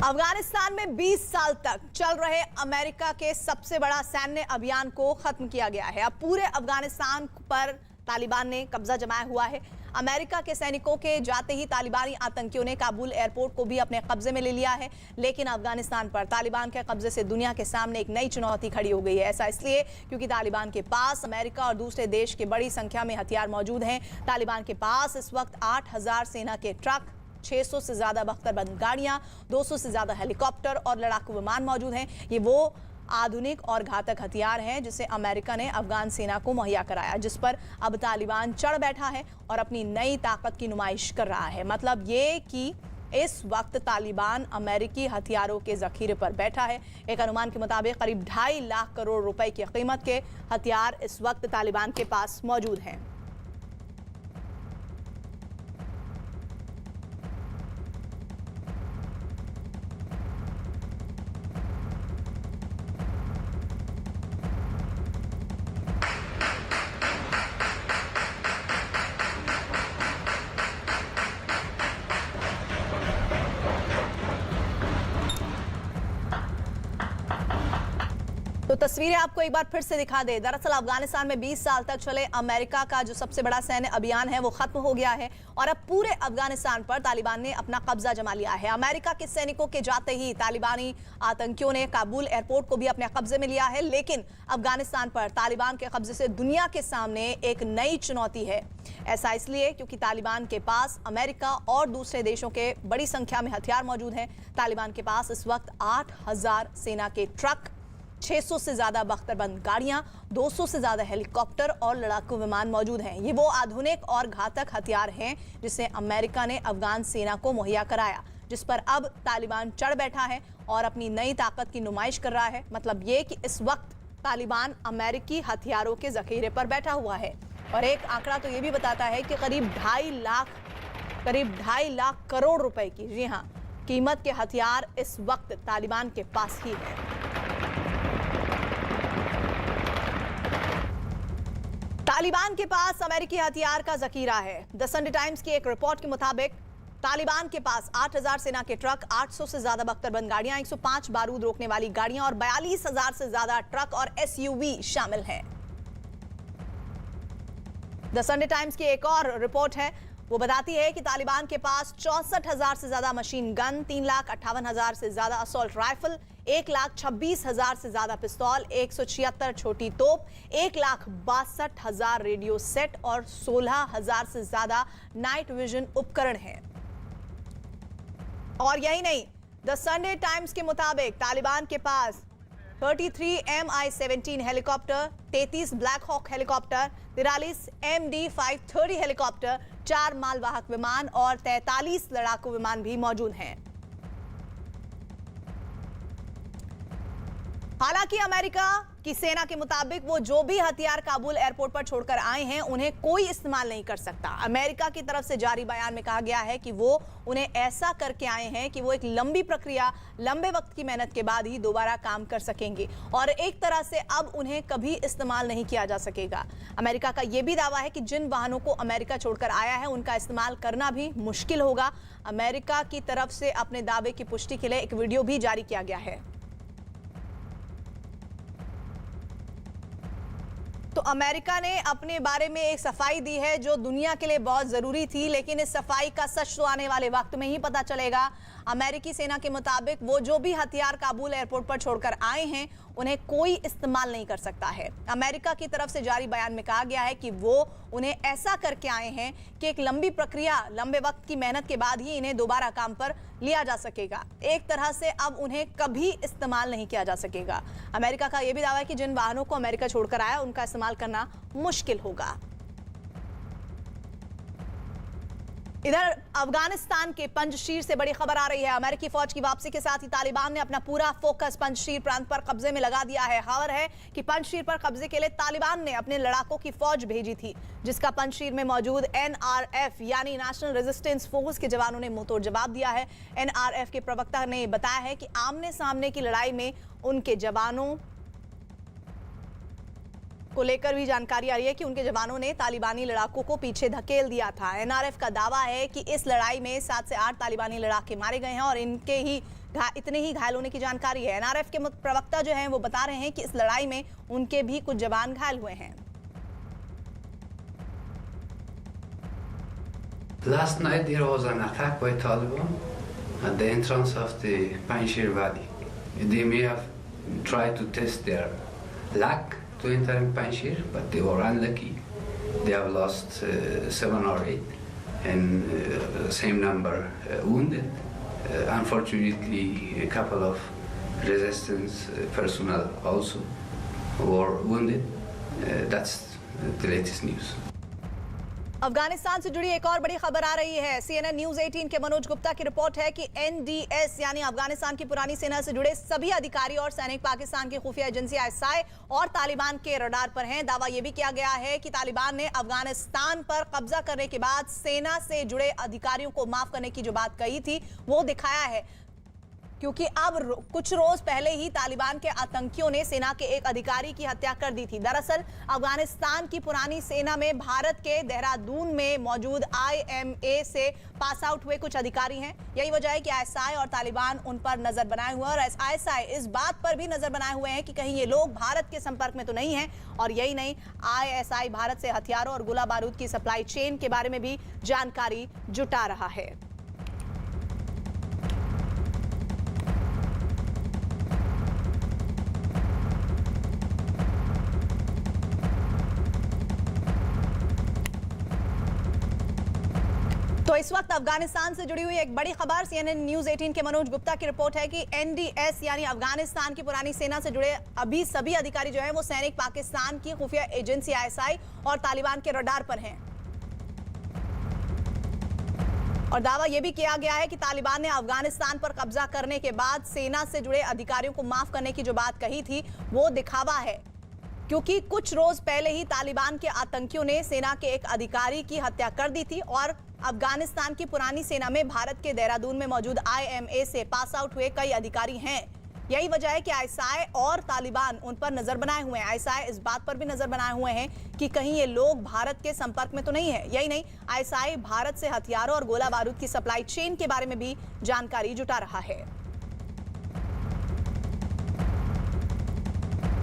अफगानिस्तान में 20 साल तक चल रहे अमेरिका के सबसे बड़ा सैन्य अभियान को खत्म किया गया है। अब पूरे अफगानिस्तान पर तालिबान ने कब्जा जमाया हुआ है। अमेरिका के सैनिकों के जाते ही तालिबानी आतंकियों ने काबुल एयरपोर्ट को भी अपने कब्जे में ले लिया है। लेकिन अफगानिस्तान पर तालिबान के कब्जे से दुनिया के सामने एक नई चुनौती खड़ी हो गई है। ऐसा इसलिए क्योंकि तालिबान के पास अमेरिका और दूसरे देश के बड़ी संख्या में हथियार मौजूद हैं। तालिबान के पास इस वक्त 8000 सेना के ट्रक, 600 से ज्यादा बख्तरबंद गाड़ियां, 200 से ज्यादा हेलीकॉप्टर और लड़ाकू विमान मौजूद हैं। ये वो आधुनिक और घातक हथियार हैं जिसे अमेरिका ने अफगान सेना को मुहैया कराया, जिस पर अब तालिबान चढ़ बैठा है और अपनी नई ताकत की नुमाइश कर रहा है। मतलब ये कि इस वक्त तालिबान अमेरिकी हथियारों के जखीरे पर बैठा है। एक अनुमान के मुताबिक करीब 2.5 लाख करोड़ रुपए की कीमत के हथियार इस वक्त तालिबान के पास मौजूद हैं। तो तस्वीरें आपको एक बार फिर से दिखा दे। दरअसल अफगानिस्तान में 20 साल तक चले अमेरिका का जो सबसे बड़ा सैन्य अभियान है वो खत्म हो गया है और अब पूरे अफगानिस्तान पर तालिबान ने अपना कब्जा जमा लिया है। अमेरिका के सैनिकों के जाते ही तालिबानी आतंकियों ने काबुल एयरपोर्ट को भी अपने कब्जे में लिया है। लेकिन अफगानिस्तान पर तालिबान के कब्जे से दुनिया के सामने एक नई चुनौती है। ऐसा इसलिए क्योंकि तालिबान के पास अमेरिका और दूसरे देशों के बड़ी संख्या में हथियार मौजूद हैं। तालिबान के पास इस वक्त 8000 सेना के ट्रक, 600 से ज्यादा बख्तरबंद गाड़ियां, 200 से ज्यादा हेलीकॉप्टर और लड़ाकू विमान मौजूद हैं। ये वो आधुनिक और घातक हथियार हैं जिसे अमेरिका ने अफगान सेना को मुहैया कराया, जिस पर अब तालिबान चढ़ बैठा है और अपनी नई ताकत की नुमाइश कर रहा है। मतलब ये कि इस वक्त तालिबान अमेरिकी हथियारों के जखीरे पर बैठा हुआ है। और एक आंकड़ा तो ये भी बताता है कि करीब 2.5 लाख करोड़ रुपए की, जी हाँ, कीमत के हथियार इस वक्त तालिबान के पास ही है। तालिबान के पास अमेरिकी हथियार का जखीरा है। द संडे टाइम्स की एक रिपोर्ट के मुताबिक तालिबान के पास 8000 सेना के ट्रक, 800 से ज्यादा बख्तरबंद गाड़ियां, 105 बारूद रोकने वाली गाड़ियां और 42000 से ज्यादा ट्रक और एसयूवी शामिल हैं। द संडे टाइम्स की एक और रिपोर्ट है, वो बताती है कि तालिबान के पास 64,000 से ज्यादा मशीन गन, 3,58,000 से ज्यादा असॉल्ट राइफल, 1,26,000 से ज्यादा पिस्तौल, 176 छोटी तोप, 1,62,000 रेडियो सेट और 16,000 से ज्यादा नाइट विजन उपकरण हैं। और यही नहीं, द संडे टाइम्स के मुताबिक तालिबान के पास 33 MI-17 helicopter, 33 Black Hawk helicopter, 43 MD-530 helicopter, 4 मालवाहक विमान और 43 लड़ाकू विमान भी मौजूद हैं। हालांकि अमेरिका की सेना के मुताबिक वो जो भी हथियार काबुल एयरपोर्ट पर छोड़कर आए हैं उन्हें कोई इस्तेमाल नहीं कर सकता। अमेरिका की तरफ से जारी बयान में कहा गया है कि वो उन्हें ऐसा करके आए हैं कि वो एक लंबी प्रक्रिया, लंबे वक्त की मेहनत के बाद ही दोबारा काम कर सकेंगे और एक तरह से अब उन्हें कभी इस्तेमाल नहीं किया जा सकेगा। अमेरिका का यह भी दावा है कि जिन वाहनों को अमेरिका छोड़कर आया है उनका इस्तेमाल करना भी मुश्किल होगा। अमेरिका की तरफ से अपने दावे की पुष्टि के लिए एक वीडियो भी जारी किया गया है। तो अमेरिका ने अपने बारे में एक सफाई दी है जो दुनिया के लिए बहुत जरूरी थी, लेकिन इस सफाई का सच तो आने वाले वक्त में ही पता चलेगा। अमेरिकी सेना के मुताबिक वो जो भी हथियार काबुल एयरपोर्ट पर छोड़कर आए हैं उन्हें कोई इस्तेमाल नहीं कर सकता है। अमेरिका की तरफ से जारी बयान में कहा गया है कि वो उन्हें ऐसा करके आए हैं कि एक लंबी प्रक्रिया, लंबे वक्त की मेहनत के बाद ही इन्हें दोबारा काम पर लिया जा सकेगा। एक तरह से अब उन्हें कभी इस्तेमाल नहीं किया जा सकेगा। अमेरिका का यह भी दावा है कि जिन वाहनों को अमेरिका छोड़कर आया उनका इस्तेमाल करना मुश्किल होगा। इधर अफगानिस्तान के पंजशीर से बड़ी खबर आ रही है। अमेरिकी फौज की वापसी के साथ ही तालिबान ने अपना पूरा फोकस पंजशीर प्रांत पर कब्जे में लगा दिया है। खबर है कि पंजशीर पर कब्जे के लिए तालिबान ने अपने लड़ाकों की फौज भेजी थी, जिसका पंजशीर में मौजूद NRF यानी नेशनल रेजिस्टेंस फोर्स के जवानों ने मुंहतोड़ जवाब दिया है। NRF के प्रवक्ता ने बताया है कि आमने सामने की लड़ाई में उनके जवानों को लेकर भी जानकारी आ रही है कि उनके जवानों ने तालिबानी लड़ाकों को पीछे धकेल दिया था। एनआरएफ का दावा है कि इस लड़ाई में 7 से 8 तालिबानी लड़ाके मारे गए हैं और इतने ही घायल होने की जानकारी है। एनआरएफ के प्रवक्ता जो हैं वो बता रहे हैं कि इस लड़ाई में उनके भी कुछ जवान घायल हुए हैं। Last night there was an attack by Taliban at the entrance of the Panjshir Valley. They may have tried to test their luck to enter in Panjshir, but they were unlucky. They have lost 7 or 8 and same number wounded. Unfortunately, a couple of resistance personnel also were wounded. That's the latest news. Afghanistan से जुड़ी एक और बड़ी खबर आ रही है। CNN news 18 के मनोज गुप्ता की रिपोर्ट है कि NDS यानी अफगानिस्तान की पुरानी सेना से जुड़े सभी अधिकारी और सैनिक पाकिस्तान की खुफिया एजेंसी ISI और तालिबान के रडार पर हैं। दावा यह भी किया गया है कि तालिबान ने अफगानिस्तान पर कब्जा करने के बाद सेना से जुड़े अधिकारियों को माफ करने की जो बात कही थी वो दिखाया है, क्योंकि अब कुछ रोज पहले ही तालिबान के आतंकियों ने सेना के एक अधिकारी की हत्या कर दी थी। दरअसल अफगानिस्तान की पुरानी सेना में भारत के देहरादून में मौजूद IMA से पास आउट हुए कुछ अधिकारी हैं। यही वजह है कि ISI और तालिबान उन पर नजर बनाए हुए हैं और ISI इस बात पर भी नजर बनाए हुए हैं कि कहीं ये लोग भारत के संपर्क में तो नहीं है। और यही नहीं, ISI भारत से हथियारों और गोला बारूद की सप्लाई चेन के बारे में भी जानकारी जुटा रहा है। तो इस वक्त अफगानिस्तान से जुड़ी हुई एक बड़ी खबर CNN न्यूज 18 के मनोज गुप्ता की रिपोर्ट है कि NDS यानी अफगानिस्तान की पुरानी सेना से जुड़े अभी सभी अधिकारी जो हैं वो सैनिक पाकिस्तान की खुफिया एजेंसी ISI और तालिबान के रडार पर हैं। और दावा यह भी किया गया है कि तालिबान ने अफगानिस्तान पर कब्जा करने के बाद सेना से जुड़े अधिकारियों को माफ करने की जो बात कही थी वो दिखावा है, क्योंकि कुछ रोज पहले ही तालिबान के आतंकियों ने सेना के एक अधिकारी की हत्या कर दी थी और अफगानिस्तान की पुरानी सेना में भारत के देहरादून में मौजूद IMA से पास आउट हुए कई अधिकारी हैं। यही वजह है कि ISI और तालिबान उन पर नजर बनाए हुए हैं। ISI इस बात पर भी नजर बनाए हुए हैं कि कहीं ये लोग भारत के संपर्क में तो नहीं है। यही नहीं, ISI भारत से हथियारों और गोला बारूद की सप्लाई चेन के बारे में भी जानकारी जुटा रहा है।